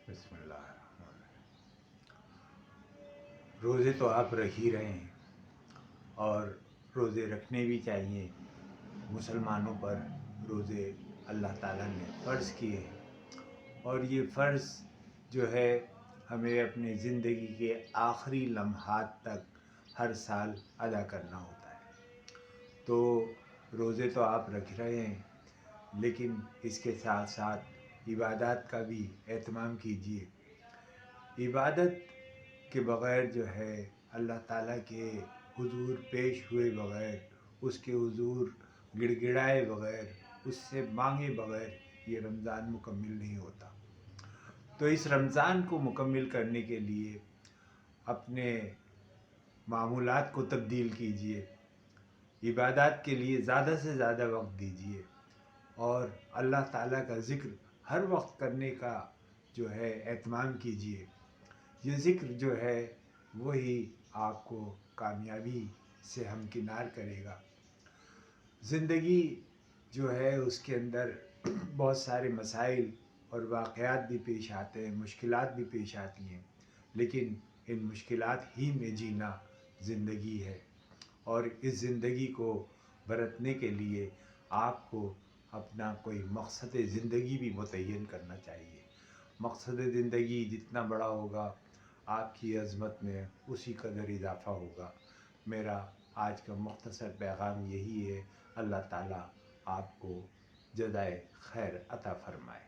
بسم اللہ الرحمن الرحیم۔ روزے تو آپ رکھ ہی رہے ہیں اور روزے رکھنے بھی چاہیے۔ مسلمانوں پر روزے اللہ تعالیٰ نے فرض کیے ہیں اور یہ فرض جو ہے ہمیں اپنے زندگی کے آخری لمحات تک ہر سال ادا کرنا ہوتا ہے۔ تو روزے تو آپ رکھ رہے ہیں، لیکن اس کے ساتھ ساتھ عبادات کا بھی اہتمام کیجیے۔ عبادت کے بغیر جو ہے اللہ تعالیٰ کے حضور پیش ہوئے بغیر، اس کے حضور گڑ گڑائے بغیر، اس سے مانگے بغیر یہ رمضان مکمل نہیں ہوتا۔ تو اس رمضان کو مکمل کرنے کے لیے اپنے معمولات کو تبدیل کیجیے، عبادات کے لیے زیادہ سے زیادہ وقت دیجیے اور اللہ تعالیٰ کا ذکر ہر وقت کرنے کا جو ہے اہتمام کیجیے۔ یہ ذکر جو ہے وہی آپ کو کامیابی سے ہمکنار کرے گا۔ زندگی جو ہے اس کے اندر بہت سارے مسائل اور واقعات بھی پیش آتے ہیں، مشکلات بھی پیش آتی ہیں، لیکن ان مشکلات ہی میں جینا زندگی ہے اور اس زندگی کو برتنے کے لیے آپ کو اپنا کوئی مقصد زندگی بھی متعین کرنا چاہیے۔ مقصد زندگی جتنا بڑا ہوگا آپ کی عظمت میں اسی قدر اضافہ ہوگا۔ میرا آج کا مختصر پیغام یہی ہے۔ اللہ تعالیٰ آپ کو جزائے خیر عطا فرمائے۔